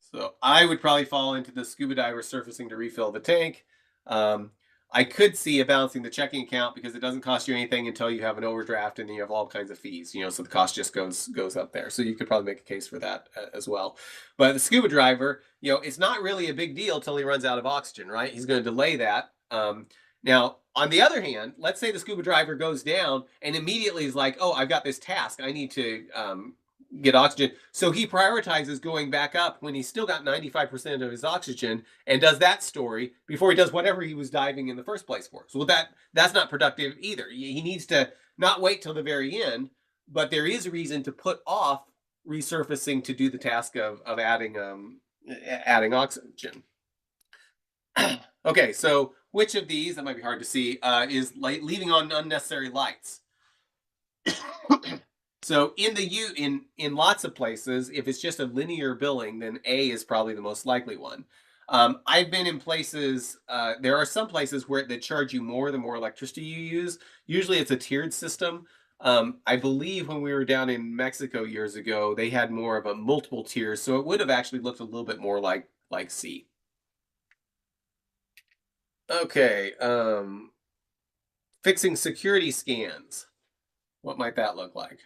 So I would probably fall into the scuba diver surfacing to refill the tank. I could see a balancing the checking account because it doesn't cost you anything until you have an overdraft, and then you have all kinds of fees, so the cost just goes up there. So you could probably make a case for that as well. But the scuba diver, it's not really a big deal till he runs out of oxygen, right? He's going to delay that. Now, on the other hand, let's say the scuba diver goes down and immediately is like, oh, I've got this task. I need to get oxygen. So he prioritizes going back up when he's still got 95% of his oxygen, and does that story before he does whatever he was diving in the first place for. So that's not productive either. He needs to not wait till the very end, but there is a reason to put off resurfacing to do the task of adding oxygen. Okay, so which of these, that might be hard to see, is leaving on unnecessary lights? So in lots of places, if it's just a linear billing, then A is probably the most likely one. I've been in places, there are some places where they charge you more the more electricity you use. Usually it's a tiered system. I believe when we were down in Mexico years ago, they had more of a multiple tiers, so it would have actually looked a little bit more like C. Okay, fixing security scans. What might that look like?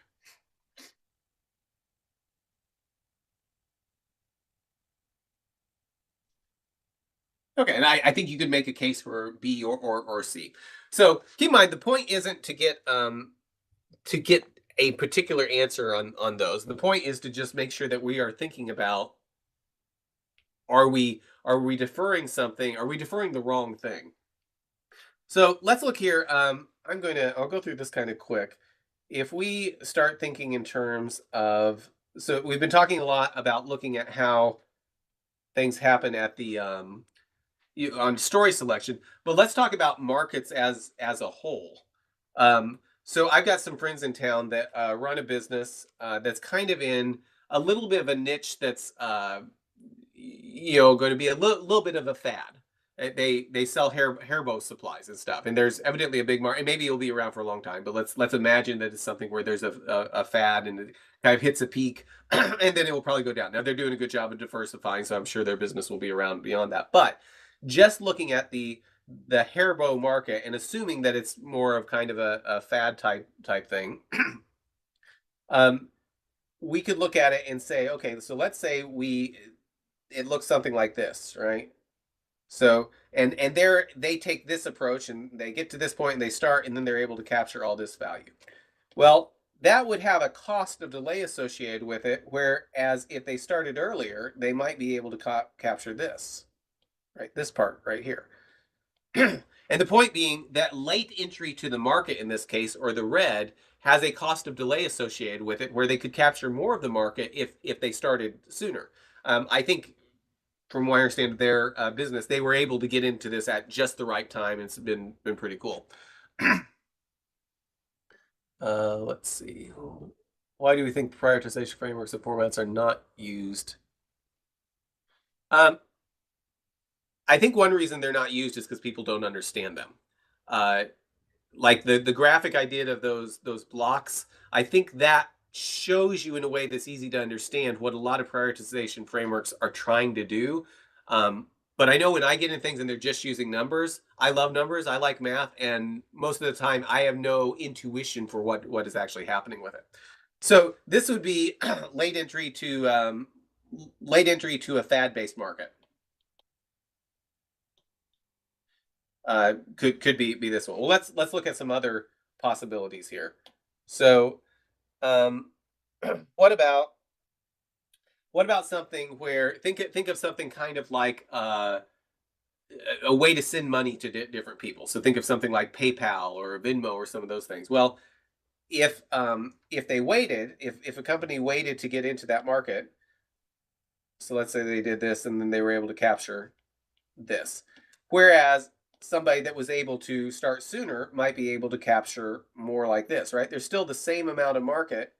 Okay, and I think you could make a case for B or C. So keep in mind, the point isn't to get a particular answer on those. The point is to just make sure that we are thinking about Are we deferring something? Are we deferring the wrong thing? So let's look here. I'll go through this kind of quick. If we start thinking in terms of, so we've been talking a lot about looking at how things happen at the on story selection, but let's talk about markets as a whole. So I've got some friends in town that run a business that's kind of in a little bit of a niche that's going to be a little bit of a fad. They sell hair bow supplies and stuff, and there's evidently a big market. And maybe it'll be around for a long time, but let's imagine that it's something where there's a fad and it kind of hits a peak, and then it will probably go down. Now they're doing a good job of diversifying, so I'm sure their business will be around beyond that. But just looking at the hair bow market and assuming that it's more of kind of a fad type thing, we could look at it and say, okay, so let's say it looks something like this, right? So and they take this approach and they get to this point and they start and then they're able to capture all this value. Well, that would have a cost of delay associated with it, whereas if they started earlier, they might be able to capture this, right? This part right here. And the point being that late entry to the market in this case, or the red, has a cost of delay associated with it where they could capture more of the market if they started sooner. I think from what I understand of their business, they were able to get into this at just the right time, and it's been pretty cool. Let's see. Why do we think prioritization frameworks and formats are not used? I think one reason they're not used is because people don't understand them. Like the graphic I did of those blocks, I think that shows you in a way that's easy to understand what a lot of prioritization frameworks are trying to do. But I know when I get in things and they're just using numbers, I love numbers, I like math, and most of the time I have no intuition for what is actually happening with it. So this would be late entry to a fad-based market. Could be this one. Well, let's look at some other possibilities here. So what about something where think of something kind of like a way to send money to different people. So think of something like PayPal or Venmo or some of those things. Well, if they waited, if a company waited to get into that market, so let's say they did this and then they were able to capture this, whereas somebody that was able to start sooner might be able to capture more like this, right? There's still the same amount of market,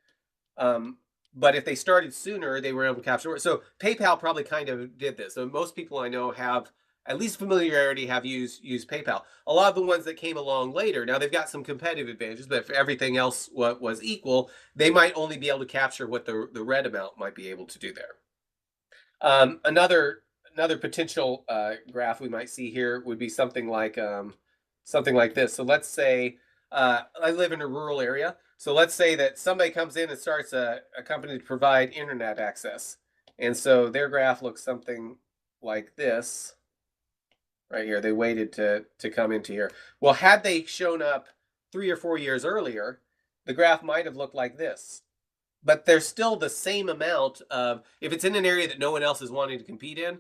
but if they started sooner, they were able to capture more. So PayPal probably kind of did this. So most people I know have at least familiarity, have used PayPal. A lot of the ones that came along later, now they've got some competitive advantages, but if everything else was equal, they might only be able to capture what the red amount might be able to do there. Another potential graph we might see here would be something like this. So let's say I live in a rural area. So let's say that somebody comes in and starts a company to provide internet access. And so their graph looks something like this right here. They waited to come into here. Well, had they shown up 3 or 4 years earlier, the graph might have looked like this. But there's still the same amount of, if it's in an area that no one else is wanting to compete in,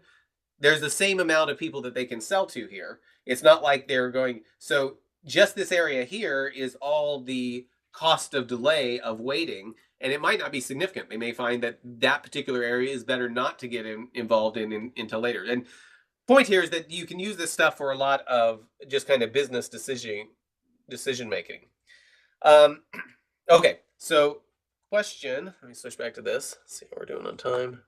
there's the same amount of people that they can sell to here. It's not like they're going, so just this area here is all the cost of delay of waiting, and it might not be significant. They may find that that particular area is better not to get involved in until later. And point here is that you can use this stuff for a lot of just kind of business decision making. Okay, so question, let me switch back to this, see how we're doing on time.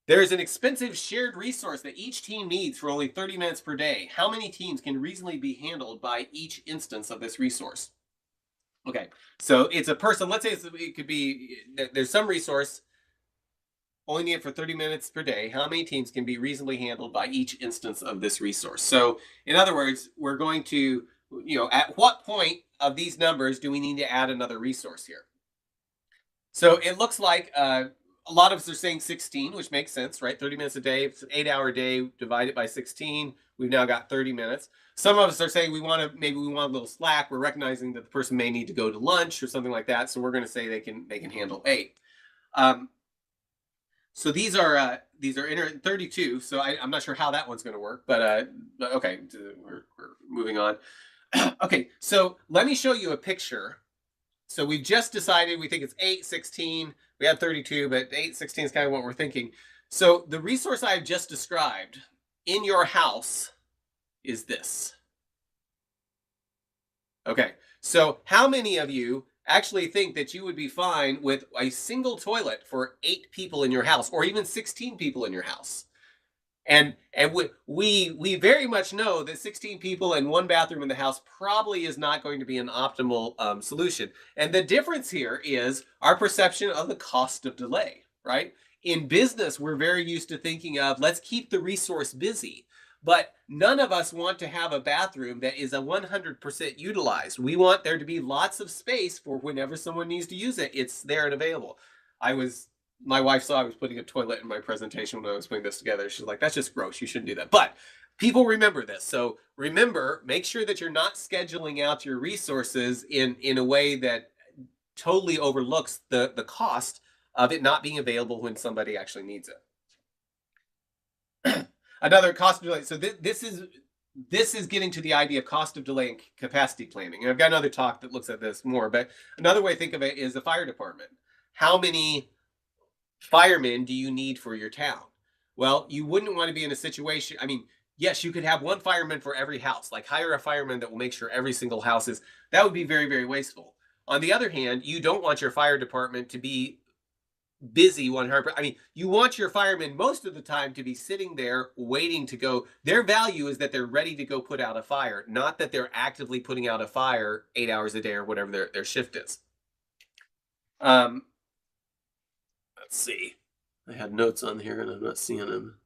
There's an expensive shared resource that each team needs for only 30 minutes per day. How many teams can reasonably be handled by each instance of this resource? Okay, so it's a person, let's say it could be, there's some resource, only need it for 30 minutes per day. How many teams can be reasonably handled by each instance of this resource? So in other words, we're going to, at what point of these numbers do we need to add another resource here? So it looks like a lot of us are saying 16, which makes sense, right? 30 minutes a day, it's an 8-hour day, divided by 16. We've now got 30 minutes. Some of us are saying maybe we want a little slack. We're recognizing that the person may need to go to lunch or something like that. So we're going to say they can handle 8. So these are inner 32. So I'm not sure how that one's going to work, but okay, we're moving on. Okay, so let me show you a picture. So we've just decided we think it's 8, 16. We had 32, but 8, 16 is kind of what we're thinking. So the resource I've just described in your house is this. Okay, so how many of you actually think that you would be fine with a single toilet for 8 people in your house, or even 16 people in your house? And we very much know that 16 people and one bathroom in the house probably is not going to be an optimal solution. And the difference here is our perception of the cost of delay, right? In business, we're very used to thinking of let's keep the resource busy. But none of us want to have a bathroom that is a 100% utilized. We want there to be lots of space for whenever someone needs to use it, it's there and available. My wife saw I was putting a toilet in my presentation when I was putting this together. She's like, that's just gross. You shouldn't do that. But people remember this. So remember, make sure that you're not scheduling out your resources in a way that totally overlooks the cost of it not being available when somebody actually needs it. Another cost of delay. So this is getting to the idea of cost of delay and capacity planning. And I've got another talk that looks at this more, but another way to think of it is the fire department. How many firemen do you need for your town? Well, you wouldn't want to be in a situation, I mean, yes, you could have one fireman for every house, like hire a fireman that will make sure every single house is, that would be very, very wasteful. On the other hand, you don't want your fire department to be busy 100%. I mean, you want your firemen most of the time to be sitting there waiting to go. Their value is that they're ready to go put out a fire, not that they're actively putting out a fire 8 hours a day or whatever their shift is. Let's see. I had notes on here and I'm not seeing them.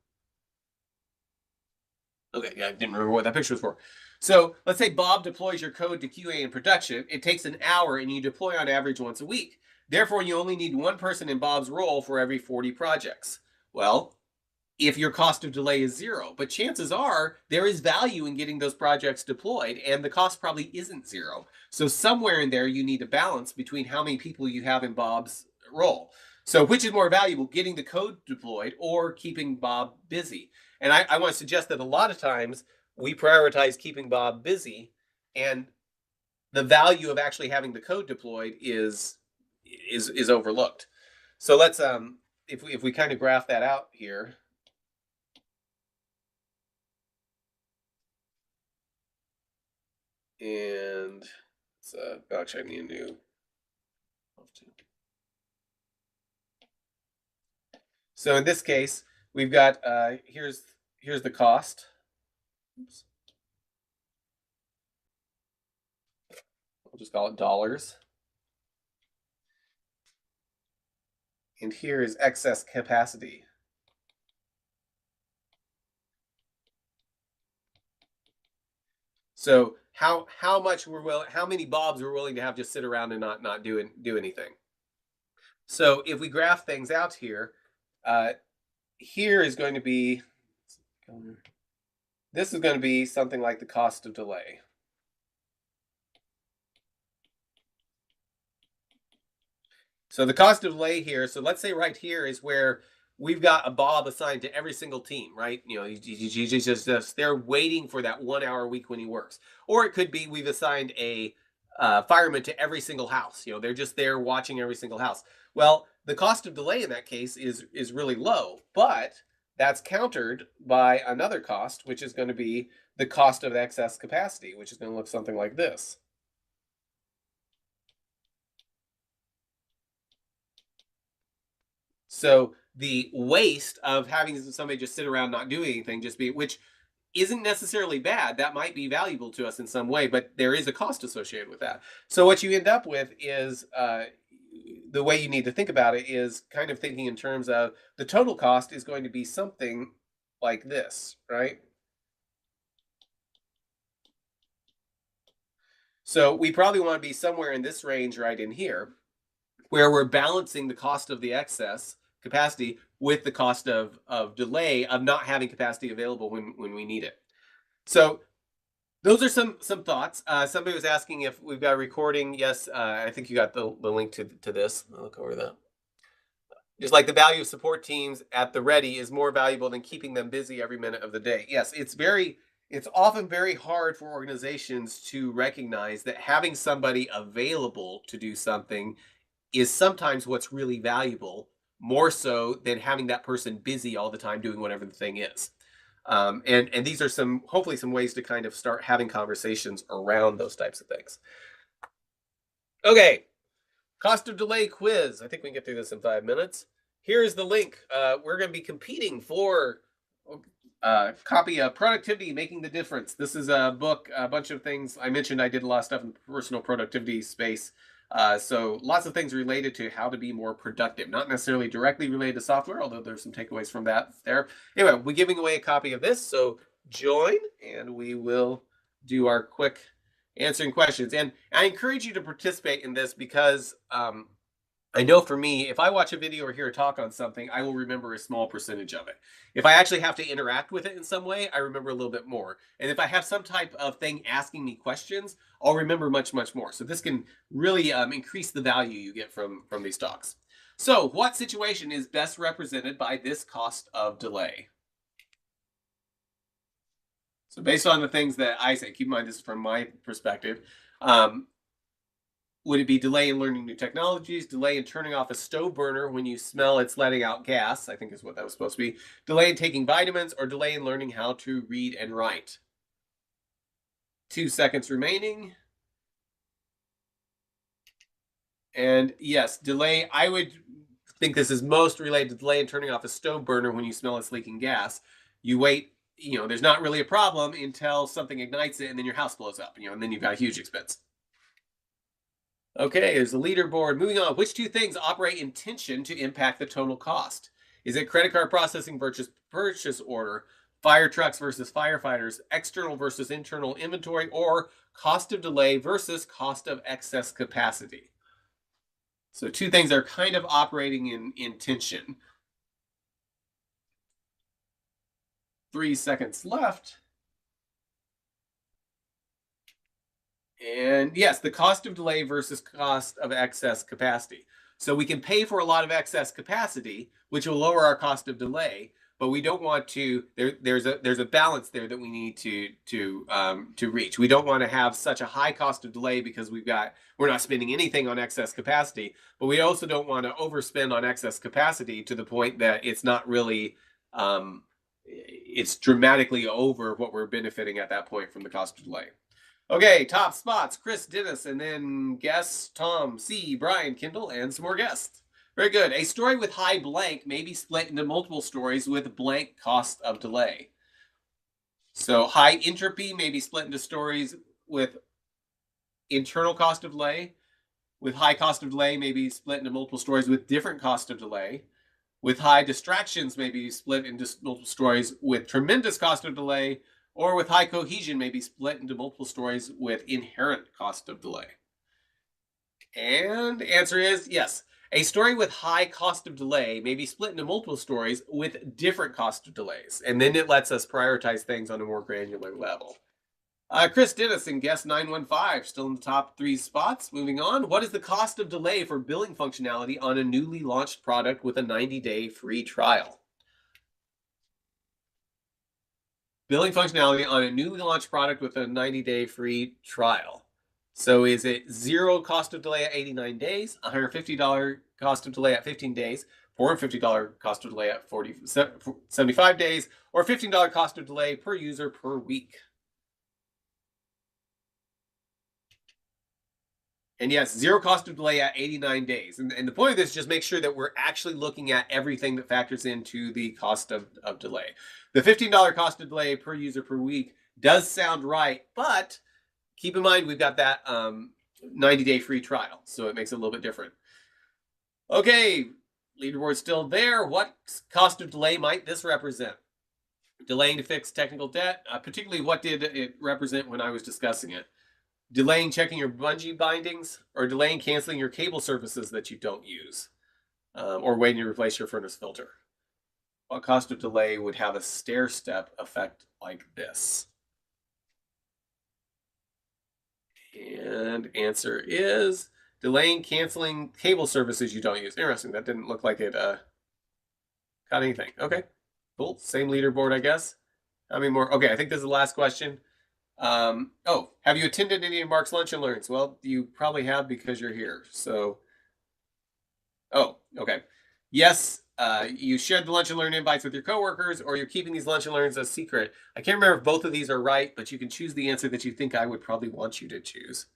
Okay, yeah, I didn't remember what that picture was for. So let's say Bob deploys your code to QA in production. It takes an hour and you deploy on average once a week. Therefore, you only need one person in Bob's role for every 40 projects. Well, if your cost of delay is 0, but chances are there is value in getting those projects deployed and the cost probably isn't 0. So somewhere in there, you need a balance between how many people you have in Bob's role. So which is more valuable, getting the code deployed or keeping Bob busy? And I want to suggest that a lot of times we prioritize keeping Bob busy, and the value of actually having the code deployed is overlooked. So let's if we kind of graph that out here. And it's actually I need a new. So in this case, we've got here's the cost. Oops. We'll just call it dollars. And here is excess capacity. So how much how many Bobs we're willing to have just sit around and not do anything. So if we graph things out here, here is going to be, this is going to be something like the cost of delay. So the cost of delay here, so let's say right here is where we've got a Bob assigned to every single team, right? You know, he's just they're waiting for that 1 hour a week when he works. Or it could be we've assigned a fireman to every single house. You know, they're just there watching every single house. Well, the cost of delay in that case is really low, but that's countered by another cost, which is going to be the cost of excess capacity, which is going to look something like this. So the waste of having somebody just sit around not doing anything, which isn't necessarily bad. That might be valuable to us in some way, but there is a cost associated with that. So what you end up with is the way you need to think about it is kind of thinking in terms of the total cost is going to be something like this, right? So we probably want to be somewhere in this range right in here, where we're balancing the cost of the excess capacity with the cost of delay of not having capacity available when we need it. So those are some thoughts. Somebody was asking if we've got a recording. Yes, I think you got the link to this. I'll look over that. Just like the value of support teams at the ready is more valuable than keeping them busy every minute of the day. Yes, it's often very hard for organizations to recognize that having somebody available to do something is sometimes what's really valuable, more so than having that person busy all the time doing whatever the thing is. And these are some hopefully some ways to kind of start having conversations around those types of things. Okay, cost of delay quiz. I think we can get through this in 5 minutes. Here's the link. We're going to be competing for a copy of Productivity Making the Difference. This is a book, a bunch of things. I mentioned I did a lot of stuff in the personal productivity space. So lots of things related to how to be more productive, not necessarily directly related to software, although there's some takeaways from that there. Anyway, we're giving away a copy of this, so join and we will do our quick answering questions. And I encourage you to participate in this because I know for me, if I watch a video or hear a talk on something, I will remember a small percentage of it. If I actually have to interact with it in some way, I remember a little bit more. And if I have some type of thing asking me questions, I'll remember much, much more. So this can really increase the value you get from these talks. So what situation is best represented by this cost of delay? So based on the things that I say, keep in mind this is from my perspective, would it be delay in learning new technologies, delay in turning off a stove burner when you smell it's letting out gas, I think is what that was supposed to be, delay in taking vitamins, or delay in learning how to read and write? 2 seconds remaining. And yes, delay, I would think this is most related to delay in turning off a stove burner when you smell it's leaking gas. You wait, there's not really a problem until something ignites it and then your house blows up, and then you've got a huge expense. Okay, there's the leaderboard. Moving on, which two things operate in tension to impact the total cost? Is it credit card processing versus purchase order, fire trucks versus firefighters, external versus internal inventory, or cost of delay versus cost of excess capacity? So two things are kind of operating in tension. 3 seconds left. And yes, the cost of delay versus cost of excess capacity. So we can pay for a lot of excess capacity, which will lower our cost of delay, but we don't want to. There's a balance there that we need to reach. We don't want to have such a high cost of delay because we're not spending anything on excess capacity, but we also don't want to overspend on excess capacity to the point that it's not really. It's dramatically over what we're benefiting at that point from the cost of delay. Okay, top spots, Chris, Dennis, and then guests, Tom, C, Brian, Kendall, and some more guests. Very good. A story with high blank may be split into multiple stories with blank cost of delay. So high entropy may be split into stories with internal cost of delay. With high cost of delay may be split into multiple stories with different cost of delay. With high distractions may be split into multiple stories with tremendous cost of delay. Or with high cohesion may be split into multiple stories with inherent cost of delay. And the answer is yes. A story with high cost of delay may be split into multiple stories with different cost of delays. And then it lets us prioritize things on a more granular level. Chris Dennison, guest 915, still in the top 3 spots. Moving on. What is the cost of delay for billing functionality on a newly launched product with a 90-day free trial? Billing functionality on a newly launched product with a 90-day free trial. So is it 0 cost of delay at 89 days, $150 cost of delay at 15 days, $450 cost of delay at 75 days, or $15 cost of delay per user per week? And yes, 0 cost of delay at 89 days. And the point of this is just make sure that we're actually looking at everything that factors into the cost of delay. The $15 cost of delay per user per week does sound right, but keep in mind we've got that 90-day free trial, so it makes it a little bit different. Okay, leaderboard's still there. What cost of delay might this represent? Delaying to fix technical debt, particularly what did it represent when I was discussing it? Delaying checking your bungee bindings, or delaying canceling your cable services that you don't use, or waiting to replace your furnace filter. What cost of delay would have a stair-step effect like this? And answer is delaying canceling cable services you don't use. Interesting, that didn't look like it Got anything? Okay, cool. Same leaderboard, I guess. How many more? Okay, I think this is the last question. Oh, have you attended any of Mark's Lunch and Learns? Well, you probably have because you're here. So, oh, okay. Yes, you shared the Lunch and Learn invites with your coworkers, or you're keeping these Lunch and Learns a secret. I can't remember if both of these are right, but you can choose the answer that you think I would probably want you to choose.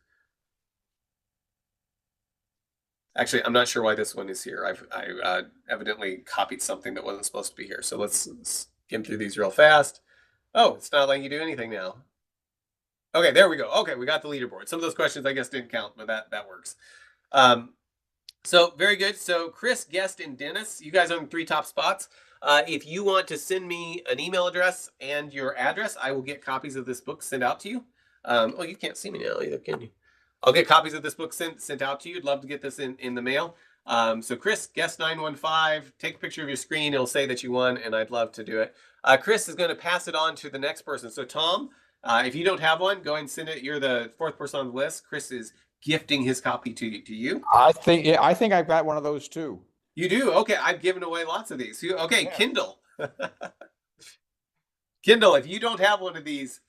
Actually, I'm not sure why this one is here. I evidently copied something that wasn't supposed to be here. So let's skim through these real fast. Oh, it's not letting you do anything now. Okay, there we go. Okay, we got the leaderboard. Some of those questions I guess didn't count, but that works. So very good. So Chris, Guest, and Dennis, you guys own 3 top spots. If you want to send me an email address and your address, I will get copies of this book sent out to you. Oh, you can't see me now either, can you? I'll get copies of this book sent out to you. I'd love to get this in the mail. So Chris, Guest 915, take a picture of your screen. It'll say that you won, and I'd love to do it. Chris is going to pass it on to the next person. So Tom, if you don't have one, go ahead and send it. You're the 4th person on the list. Chris is gifting his copy to you. I think I've got one of those too. You do? Okay, I've given away lots of these. Okay, yeah. Kindle. Kindle, if you don't have one of these,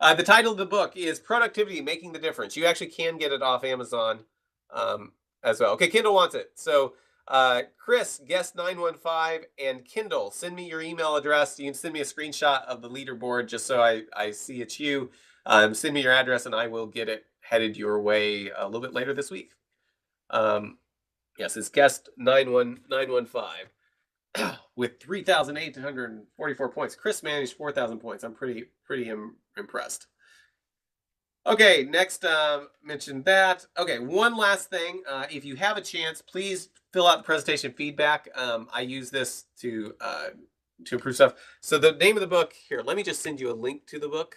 the title of the book is Productivity, Making the Difference. You actually can get it off Amazon as well. Okay, Kindle wants it. So Chris, Guest 915, and Kindle, send me your email address. You can send me a screenshot of the leaderboard just so I see it's you. Send me your address and I will get it headed your way a little bit later this week. Yes, it's Guest 915 with 3,844 points. Chris managed 4,000 points. I'm pretty impressed. Okay, next mentioned that. Okay, one last thing. If you have a chance, please fill out the presentation feedback. I use this to improve stuff. So the name of the book here. Let me just send you a link to the book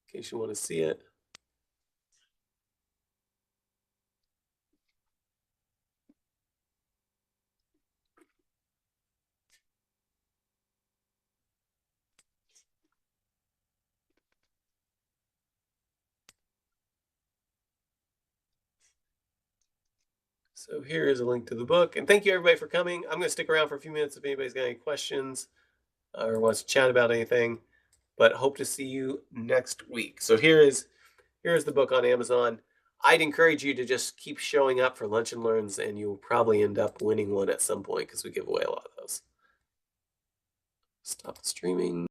in case you want to see it. So here is a link to the book. And thank you, everybody, for coming. I'm going to stick around for a few minutes if anybody's got any questions or wants to chat about anything. But hope to see you next week. So here's the book on Amazon. I'd encourage you to just keep showing up for Lunch and Learns, and you'll probably end up winning one at some point because we give away a lot of those. Stop streaming.